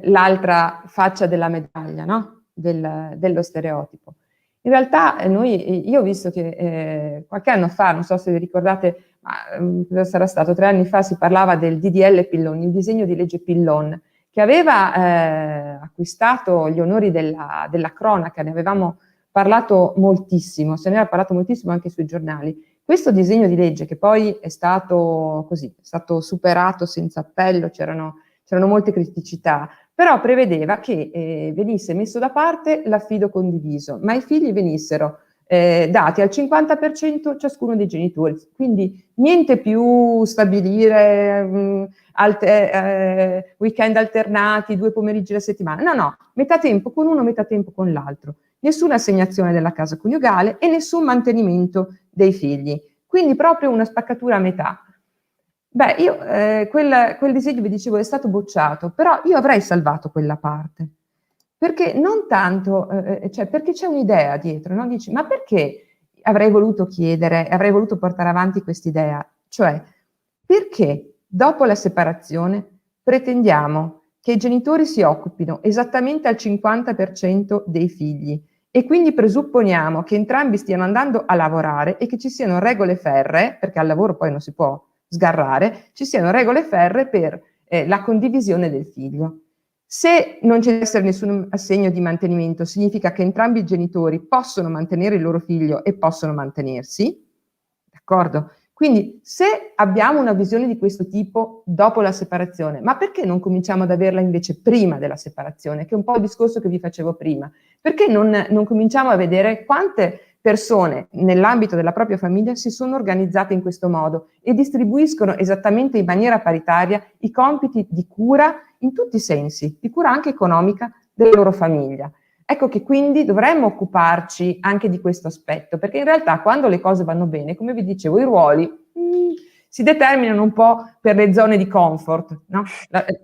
l'altra faccia della medaglia, no? Dello stereotipo. In realtà io ho visto che qualche anno fa, non so se vi ricordate, ma sarà stato 3 anni fa, si parlava del DDL Pillon, il disegno di legge Pillon, che aveva acquistato gli onori della cronaca, ne avevamo parlato moltissimo, se ne era parlato moltissimo anche sui giornali. Questo disegno di legge, che poi è stato superato senza appello, c'erano molte criticità, però prevedeva che venisse messo da parte l'affido condiviso, ma i figli venissero dati al 50% ciascuno dei genitori, quindi niente più stabilire weekend alternati, 2 pomeriggi alla settimana, no, metà tempo con uno, metà tempo con l'altro, nessuna assegnazione della casa coniugale e nessun mantenimento dei figli, quindi proprio una spaccatura a metà. Beh, io quel disegno, vi dicevo, è stato bocciato, però io avrei salvato quella parte, perché non tanto, cioè perché c'è un'idea dietro, no? Dici, ma perché avrei voluto chiedere, avrei voluto portare avanti quest'idea? Cioè, perché dopo la separazione pretendiamo che i genitori si occupino esattamente al 50% dei figli e quindi presupponiamo che entrambi stiano andando a lavorare e che ci siano regole ferree, perché al lavoro poi non si può sgarrare, ci siano regole ferree per la condivisione del figlio. Se non ci deve essere nessun assegno di mantenimento, significa che entrambi i genitori possono mantenere il loro figlio e possono mantenersi, d'accordo? Quindi se abbiamo una visione di questo tipo dopo la separazione, ma perché non cominciamo ad averla invece prima della separazione, che è un po' il discorso che vi facevo prima? Perché non cominciamo a vedere quante persone nell'ambito della propria famiglia si sono organizzate in questo modo e distribuiscono esattamente in maniera paritaria i compiti di cura in tutti i sensi, di cura anche economica della loro famiglia. Ecco che quindi dovremmo occuparci anche di questo aspetto, perché in realtà quando le cose vanno bene, come vi dicevo, i ruoli si determinano un po' per le zone di comfort, no?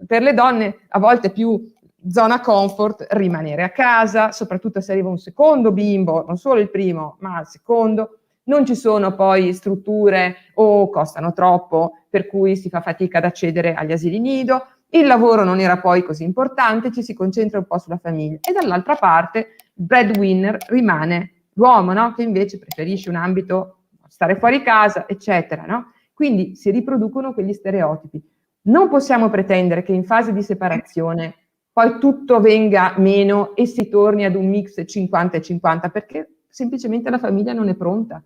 Per le donne a volte più zona comfort, rimanere a casa, soprattutto se arriva un secondo bimbo, non solo il primo, ma il secondo, non ci sono poi strutture o costano troppo, per cui si fa fatica ad accedere agli asili nido, il lavoro non era poi così importante, ci si concentra un po' sulla famiglia e dall'altra parte il breadwinner rimane l'uomo, no? Che invece preferisce un ambito, stare fuori casa, eccetera, no? Quindi si riproducono quegli stereotipi. Non possiamo pretendere che in fase di separazione poi tutto venga meno e si torni ad un mix 50 e 50, perché semplicemente la famiglia non è pronta.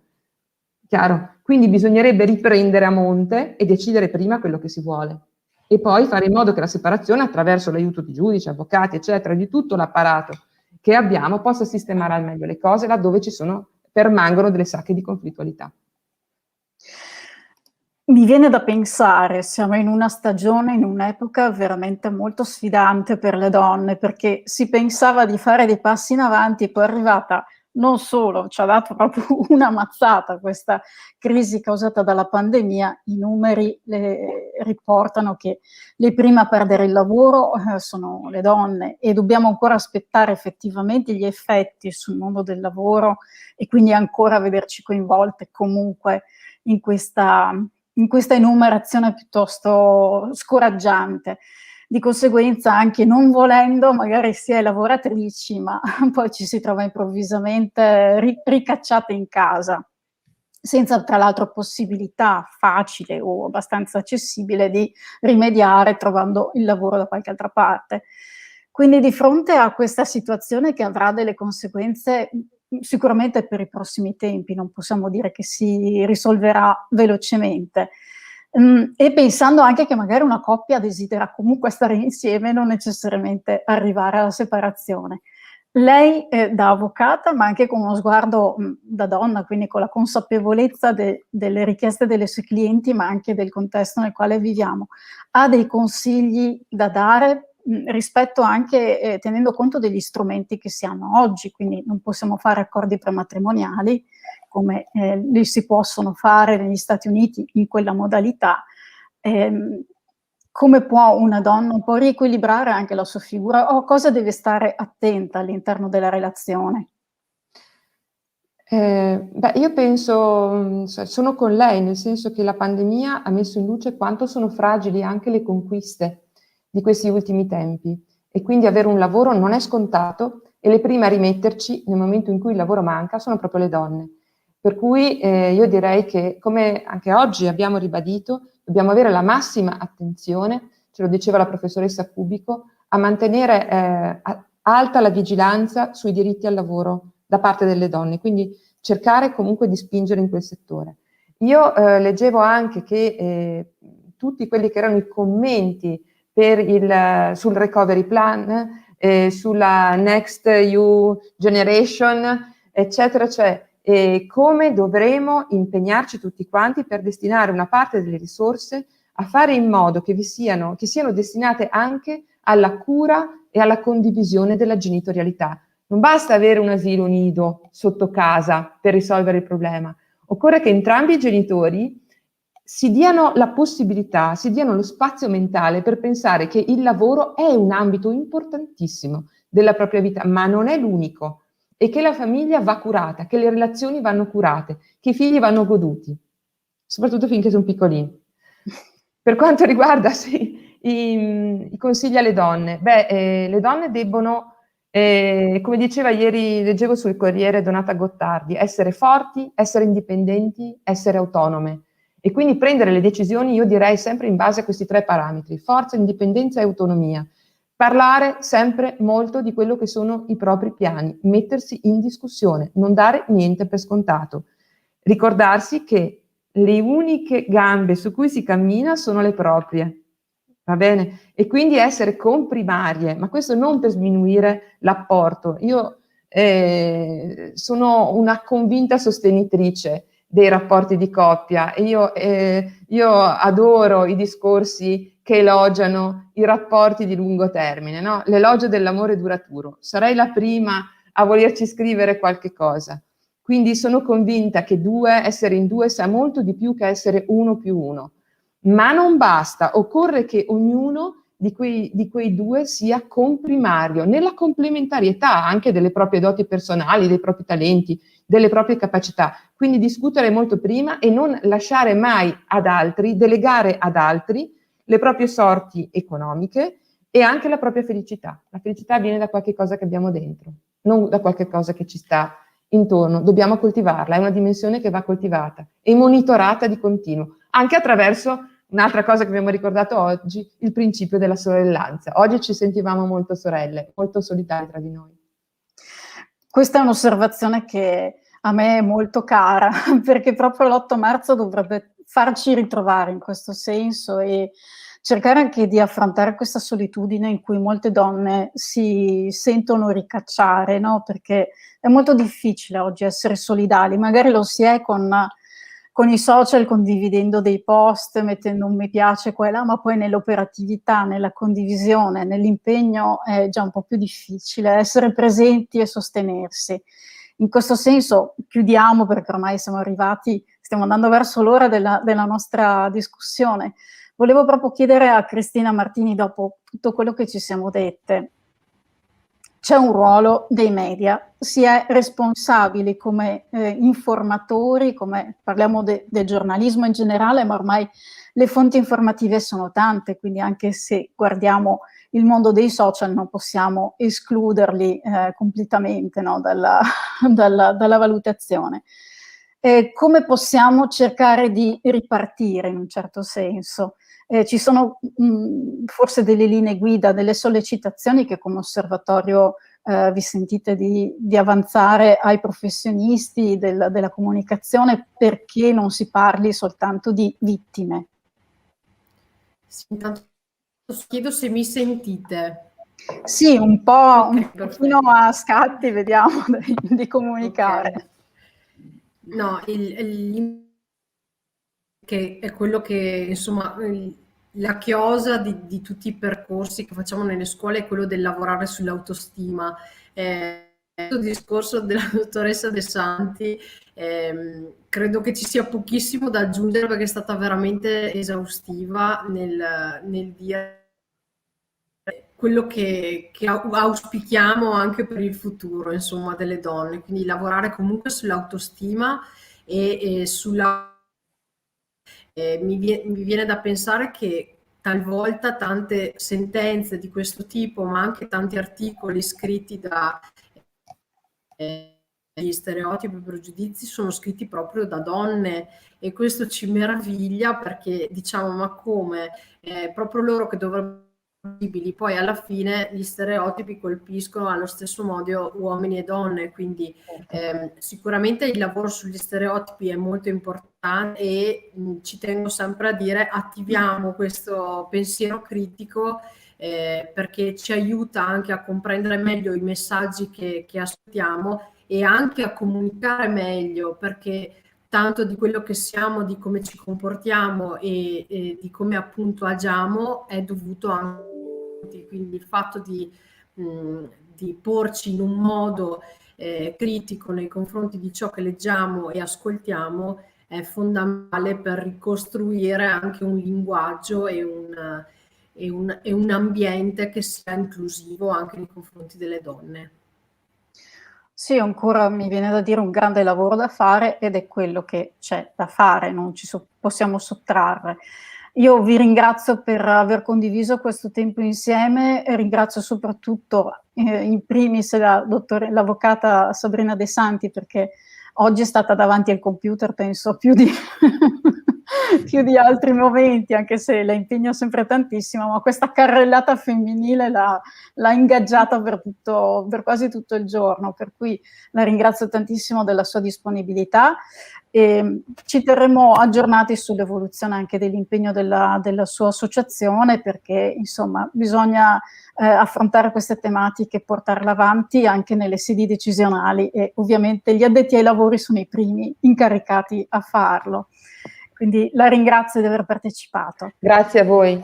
Chiaro? Quindi bisognerebbe riprendere a monte e decidere prima quello che si vuole. E poi fare in modo che la separazione, attraverso l'aiuto di giudici, avvocati, eccetera, di tutto l'apparato che abbiamo, possa sistemare al meglio le cose laddove permangono delle sacche di conflittualità. Mi viene da pensare, siamo in una stagione, in un'epoca veramente molto sfidante per le donne, perché si pensava di fare dei passi in avanti, poi è arrivata non solo, ci ha dato proprio una mazzata questa crisi causata dalla pandemia, i numeri riportano che le prime a perdere il lavoro sono le donne e dobbiamo ancora aspettare effettivamente gli effetti sul mondo del lavoro e quindi ancora vederci coinvolte comunque in questa enumerazione piuttosto scoraggiante. Di conseguenza, anche non volendo, magari si è lavoratrici, ma poi ci si trova improvvisamente ricacciate in casa. senza tra l'altro possibilità facile o abbastanza accessibile di rimediare trovando il lavoro da qualche altra parte. Quindi di fronte a questa situazione che avrà delle conseguenze sicuramente per i prossimi tempi, non possiamo dire che si risolverà velocemente, e pensando anche che magari una coppia desidera comunque stare insieme, non necessariamente arrivare alla separazione. Lei da avvocata, ma anche con uno sguardo da donna, quindi con la consapevolezza delle richieste delle sue clienti, ma anche del contesto nel quale viviamo, ha dei consigli da dare rispetto anche tenendo conto degli strumenti che si hanno oggi, quindi non possiamo fare accordi prematrimoniali come li si possono fare negli Stati Uniti in quella modalità. Come può una donna un po' riequilibrare anche la sua figura o cosa deve stare attenta all'interno della relazione? Io penso, sono con lei, nel senso che la pandemia ha messo in luce quanto sono fragili anche le conquiste di questi ultimi tempi e quindi avere un lavoro non è scontato e le prime a rimetterci nel momento in cui il lavoro manca sono proprio le donne. Per cui io direi che, come anche oggi abbiamo ribadito, dobbiamo avere la massima attenzione, ce lo diceva la professoressa Cubico, a mantenere alta la vigilanza sui diritti al lavoro da parte delle donne, quindi cercare comunque di spingere in quel settore. Io leggevo anche che tutti quelli che erano i commenti sul recovery plan, sulla Next EU Generation, eccetera, cioè come dovremo impegnarci tutti quanti per destinare una parte delle risorse a fare in modo che siano destinate anche alla cura e alla condivisione della genitorialità. Non basta avere un asilo nido sotto casa per risolvere il problema, occorre che entrambi i genitori si diano la possibilità, si diano lo spazio mentale per pensare che il lavoro è un ambito importantissimo della propria vita, ma non è l'unico, e che la famiglia va curata, che le relazioni vanno curate, che i figli vanno goduti, soprattutto finché sono piccolini. Per quanto riguarda i consigli alle donne, le donne debbono, come diceva ieri, leggevo sul Corriere Donata Gottardi, essere forti, essere indipendenti, essere autonome. E quindi prendere le decisioni, io direi, sempre in base a questi 3 parametri, forza, indipendenza e autonomia. Parlare sempre molto di quello che sono i propri piani, mettersi in discussione, non dare niente per scontato. Ricordarsi che le uniche gambe su cui si cammina sono le proprie, va bene? E quindi essere comprimarie, ma questo non per sminuire l'apporto. Io sono una convinta sostenitrice dei rapporti di coppia e io adoro i discorsi che elogiano i rapporti di lungo termine, no? L'elogio dell'amore duraturo. Sarei la prima a volerci scrivere qualche cosa. Quindi sono convinta che essere in due sia molto di più che essere 1 più 1. Ma non basta, occorre che ognuno di quei 2 sia comprimario, nella complementarietà anche delle proprie doti personali, dei propri talenti, delle proprie capacità. Quindi discutere molto prima e non lasciare mai ad altri, delegare ad altri le proprie sorti economiche e anche la propria felicità. La felicità viene da qualche cosa che abbiamo dentro, non da qualche cosa che ci sta intorno. Dobbiamo coltivarla, è una dimensione che va coltivata e monitorata di continuo, anche attraverso un'altra cosa che abbiamo ricordato oggi, il principio della sorellanza. Oggi ci sentivamo molto sorelle, molto solidali tra di noi. Questa è un'osservazione che a me è molto cara, perché proprio l'8 marzo dovrebbe farci ritrovare in questo senso e cercare anche di affrontare questa solitudine in cui molte donne si sentono ricacciare, no? Perché è molto difficile oggi essere solidali, magari lo si è con i social, condividendo dei post, mettendo un mi piace qua e là, ma poi nell'operatività, nella condivisione, nell'impegno è già un po' più difficile essere presenti e sostenersi. In questo senso chiudiamo, perché ormai siamo arrivati, stiamo andando verso l'ora della nostra discussione. Volevo proprio chiedere a Cristina Martini, dopo tutto quello che ci siamo dette, c'è un ruolo dei media, si è responsabili come informatori, come parliamo del giornalismo in generale, ma ormai le fonti informative sono tante, quindi anche se guardiamo il mondo dei social non possiamo escluderli completamente, no, dalla valutazione. come possiamo cercare di ripartire in un certo senso. Ci sono forse delle linee guida, delle sollecitazioni che come osservatorio vi sentite di avanzare ai professionisti della comunicazione, perché non si parli soltanto di vittime? Sì, intanto chiedo se mi sentite. Sì, un Okay, pochino perfetto. a scatti, vediamo di comunicare. Okay. No, che è quello che insomma la chiosa di tutti i percorsi che facciamo nelle scuole è quello del lavorare sull'autostima. Il discorso della dottoressa De Santi, credo che ci sia pochissimo da aggiungere perché è stata veramente esaustiva nel dire quello che auspichiamo anche per il futuro, insomma, delle donne, quindi lavorare comunque sull'autostima e sulla... mi viene da pensare che talvolta tante sentenze di questo tipo, ma anche tanti articoli scritti da gli stereotipi e pregiudizi sono scritti proprio da donne e questo ci meraviglia perché diciamo ma come proprio loro che dovrebbero poi alla fine gli stereotipi colpiscono allo stesso modo uomini e donne, quindi sicuramente il lavoro sugli stereotipi è molto importante e ci tengo sempre a dire attiviamo questo pensiero critico perché ci aiuta anche a comprendere meglio i messaggi che ascoltiamo e anche a comunicare meglio, perché tanto di quello che siamo, di come ci comportiamo e di come appunto agiamo è dovuto anche, quindi il fatto di porci in un modo critico nei confronti di ciò che leggiamo e ascoltiamo è fondamentale per ricostruire anche un linguaggio e un ambiente che sia inclusivo anche nei confronti delle donne. Sì, ancora mi viene da dire un grande lavoro da fare ed è quello che c'è da fare, non ci possiamo sottrarre. Io vi ringrazio per aver condiviso questo tempo insieme e ringrazio soprattutto in primis l'avvocata Sabrina De Santi perché oggi è stata davanti al computer, penso, più di altri momenti, anche se la impegno sempre tantissimo, ma questa carrellata femminile l'ha ingaggiata per quasi tutto il giorno, per cui la ringrazio tantissimo della sua disponibilità. E ci terremo aggiornati sull'evoluzione anche dell'impegno della sua associazione, perché insomma bisogna affrontare queste tematiche e portarle avanti anche nelle sedi decisionali e ovviamente gli addetti ai lavori sono i primi incaricati a farlo. Quindi la ringrazio di aver partecipato. Grazie a voi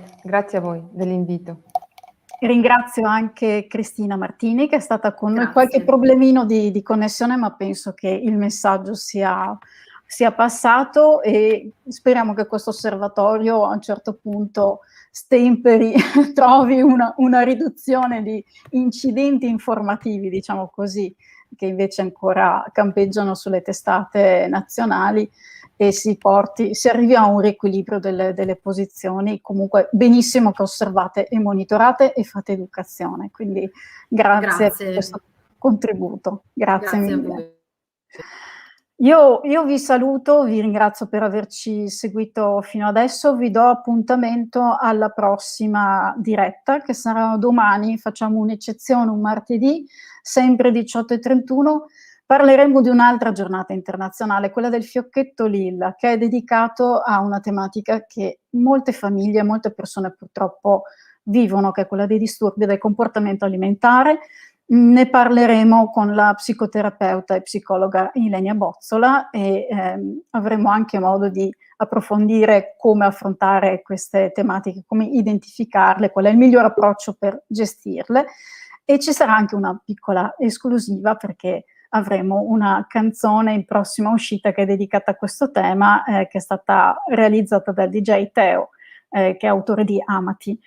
dell'invito. Ringrazio anche Cristina Martini che è stata con noi, Grazie. qualche problemino di connessione, ma penso che il messaggio sia passato e speriamo che questo osservatorio a un certo punto stemperi, trovi una riduzione di incidenti informativi, diciamo così, che invece ancora campeggiano sulle testate nazionali e si arrivi a un riequilibrio delle posizioni. Comunque benissimo che osservate e monitorate e fate educazione, quindi grazie. Per questo contributo. Grazie mille. A voi. Io vi saluto, vi ringrazio per averci seguito fino adesso, vi do appuntamento alla prossima diretta che sarà domani, facciamo un'eccezione, un martedì, sempre 18:31, parleremo di un'altra giornata internazionale, quella del fiocchetto lilla, che è dedicato a una tematica che molte famiglie, molte persone purtroppo vivono, che è quella dei disturbi del comportamento alimentare. Ne parleremo con la psicoterapeuta e psicologa Ilenia Bozzola e avremo anche modo di approfondire come affrontare queste tematiche, come identificarle, qual è il miglior approccio per gestirle e ci sarà anche una piccola esclusiva perché avremo una canzone in prossima uscita che è dedicata a questo tema che è stata realizzata dal DJ Teo che è autore di Amati.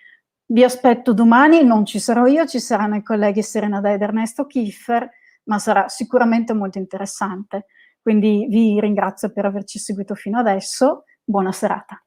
Vi aspetto domani, non ci sarò io, ci saranno i colleghi Serena Dai ed Ernesto Kiffer, ma sarà sicuramente molto interessante. Quindi vi ringrazio per averci seguito fino adesso, buona serata.